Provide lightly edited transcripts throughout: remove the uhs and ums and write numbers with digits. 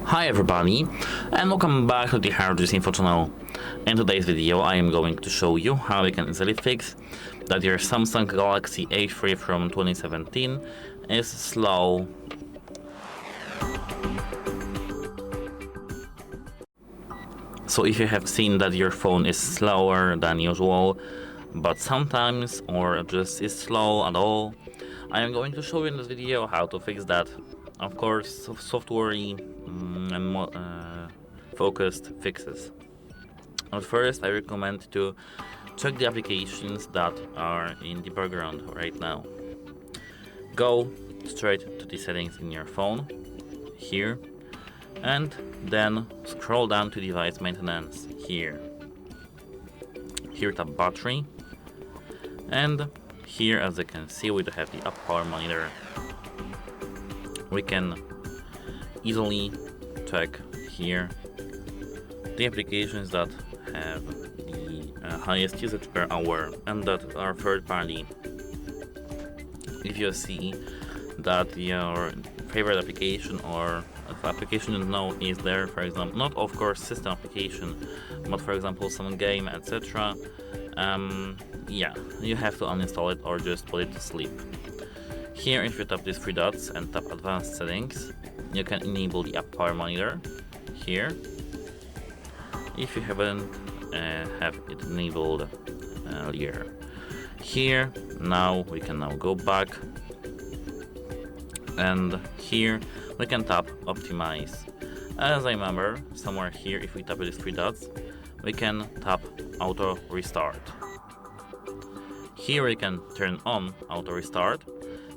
Hi everybody, and welcome back to the HardReset.Info channel. In today's video I am going to show you how you can easily fix that your Samsung Galaxy A3 from 2017 is slow. So if you have seen that your phone is slower than usual, but sometimes or just is slow at all, I am going to show you in this video how to fix that. Of course, software and focused fixes. At first, I recommend to check the applications that are in the background right now. Go straight to the settings in your phone, here, and then scroll down to device maintenance, here. Here tap battery, and here, as you can see, we have the up power monitor. We can easily check here the applications that have the highest usage per hour and that are third party. If you see that your favorite application or if application you know is there, for example, not of course system application, but for example some game, etc. Yeah, you have to uninstall it or just put it to sleep. Here, if you tap these three dots and tap advanced settings, you can enable the up power monitor here. If you haven't have it enabled earlier. Here, now we can go back, and here we can tap optimize. As I remember, somewhere here, if we tap these three dots, we can tap auto restart. Here we can turn on auto restart,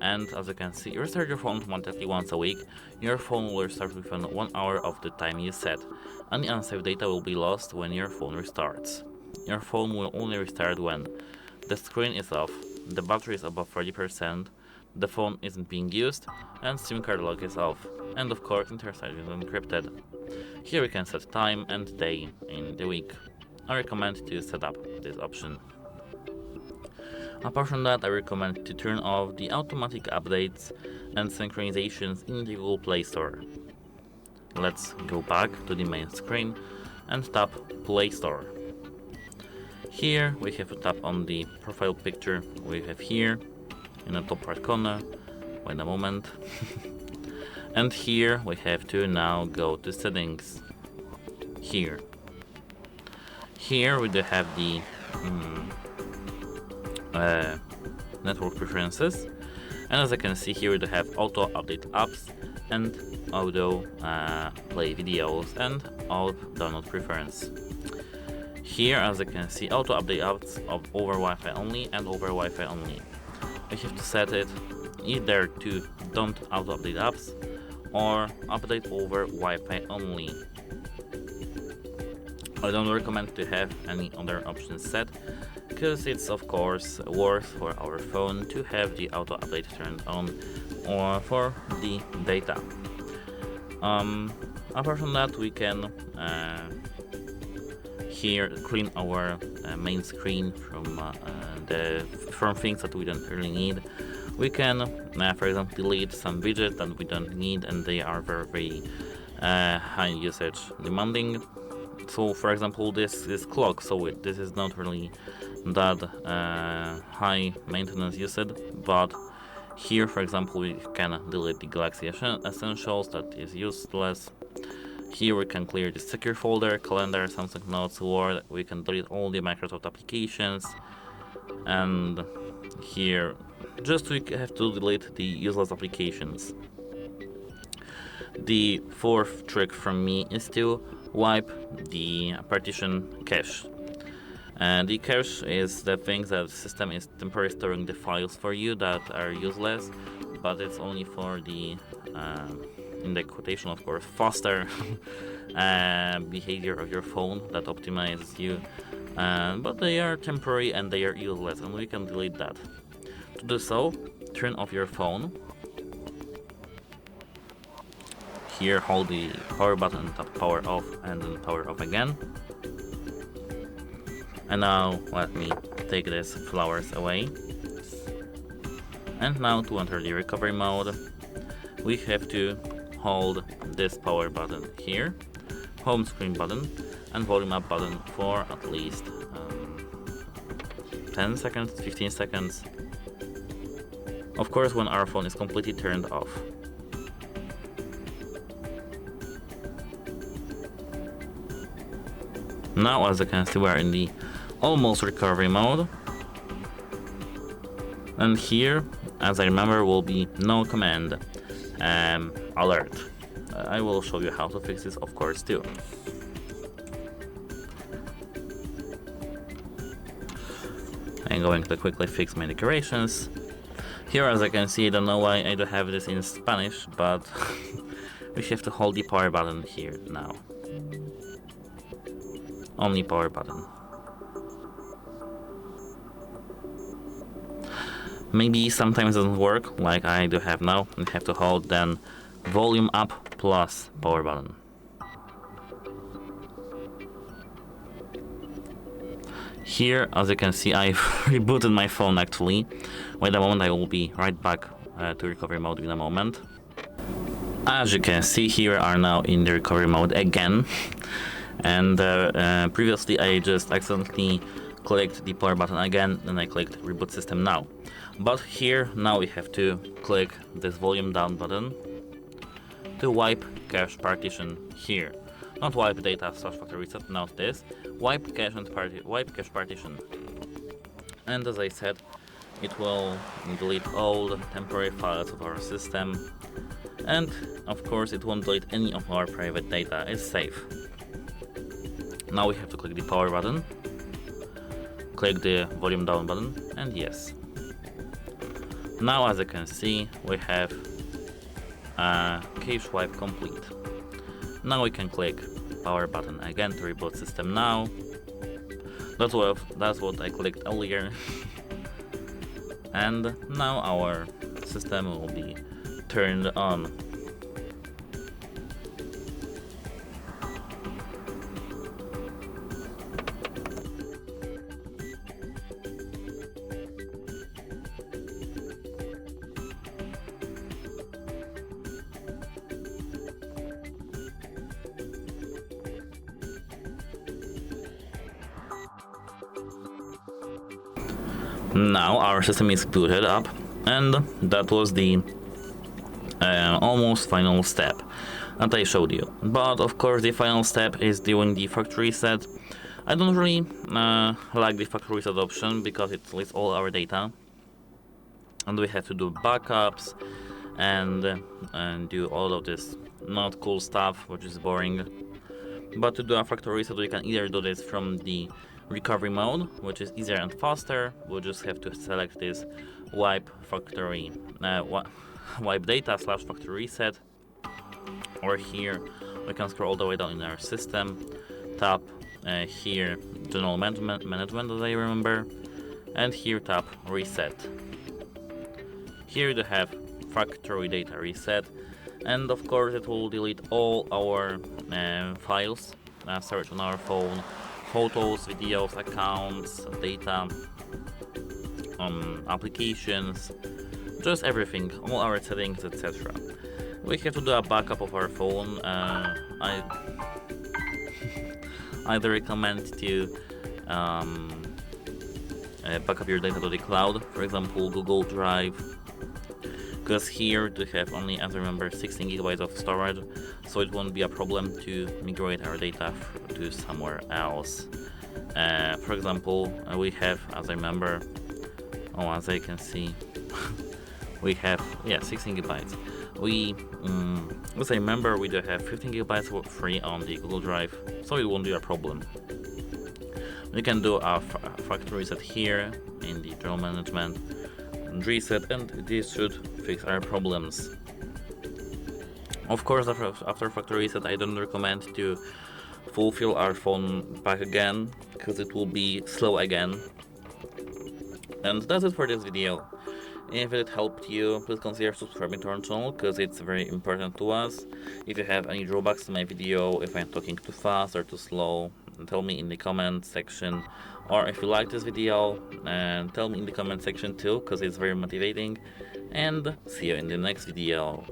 and as you can see, restart your phone automatically once a week. Your phone will restart within 1 hour of the time you set. Any unsaved data will be lost when your phone restarts. Your phone will only restart when the screen is off, the battery is above 30%, the phone isn't being used, and SIM card lock is off, and of course internet is encrypted. Here we can set time and day in the week. I recommend to set up this option. Apart from that, I recommend to turn off the automatic updates and synchronizations in the Google Play Store. Let's go back to the main screen and tap Play Store. Here we have to tap on the profile picture we have here in the top right corner. Wait a moment. And here we have to now go to settings. Here we do have the network preferences, and as I can see here we do have auto update apps and auto play videos and auto download preference. Here, as you can see, auto update apps of over Wi-Fi only and over Wi-Fi only. I have to set it either to don't auto update apps or update over Wi-Fi only. I don't recommend to have any other options set, because it's of course worth for our phone to have the auto update turned on or for the data. Apart from that, we can here clean our main screen from things that we don't really need. We can, for example, delete some widgets that we don't need and they are very high usage demanding. So, for example, this is clock, so this is not really that high maintenance usage, but here, for example, we can delete the Galaxy Essentials, that is useless. Here we can clear the secure folder, calendar, Samsung Notes, Word. We can delete all the Microsoft applications, and here just we have to delete the useless applications. The fourth trick from me is to wipe the partition cache. And the cache is the thing that the system is temporarily storing the files for you that are useless, but it's only for the in the quotation of course faster behavior of your phone that optimizes you, but they are temporary and they are useless, and we can delete that. To do so, turn off your phone. Here hold the power button and tap power off and then power off again. And now let me take these flowers away. And now to enter the recovery mode, we have to hold this power button here, home screen button, and volume up button for at least 10 seconds, 15 seconds. Of course, when our phone is completely turned off. Now, as you can see, we are in the almost recovery mode. And here, as I remember, will be no command alert. I will show you how to fix this, of course, too. I'm going to quickly fix my decorations. Here, as I can see, I don't know why I don't have this in Spanish, but we have to hold the power button here now. Only power button. Maybe sometimes it doesn't work like I do have now. I have to hold then volume up plus power button. Here, as you can see, I've rebooted my phone actually. Wait a moment, I will be right back to recovery mode in a moment. As you can see, here are now in the recovery mode again. And previously I just accidentally clicked the power button again, and I clicked reboot system now. But here now we have to click this volume down button to wipe cache partition here. Not wipe data / factory reset, not this. Wipe cache and wipe cache partition. And as I said, it will delete all the temporary files of our system. And of course it won't delete any of our private data, it's safe. Now we have to click the power button, click the volume down button, and yes. Now as you can see, we have cache wipe complete. Now we can click power button again to reboot system now. That's what I clicked earlier. And now our system will be turned on. Now our system is booted up, and that was the almost final step that I showed you. But of course the final step is doing the factory reset. I don't really like the factory reset option because it deletes all our data, and we have to do backups and do all of this not cool stuff, which is boring. But to do a factory reset, we can either do this from the recovery mode, which is easier and faster. We'll just have to select this wipe factory wipe data / factory reset, or here we can scroll all the way down in our system, tap here general management as I remember, and here tap reset. Here you have factory data reset, and of course it will delete all our files searched on our phone, photos, videos, accounts, data, applications, just everything, all our settings, etc. We have to do a backup of our phone. I'd recommend to back up your data to the cloud, for example Google Drive, because here we have only, as I remember, 16 gigabytes of storage, so it won't be a problem to migrate our data to somewhere else. For example, we have, as I remember, as I can see, we have 16 gigabytes. As I remember, we do have 15 gigabytes free on the Google Drive, so it won't be a problem. We can do a factory reset here in the general management and reset, and this should fix our problems. Of course, after factory reset, I don't recommend to fulfill our phone back again, because it will be slow again. And that's it for this video. If it helped you, please consider subscribing to our channel, because it's very important to us. If you have any drawbacks to my video, if I'm talking too fast or too slow, tell me in the comment section. Or if you like this video, tell me in the comment section too, because it's very motivating. And see you in the next video.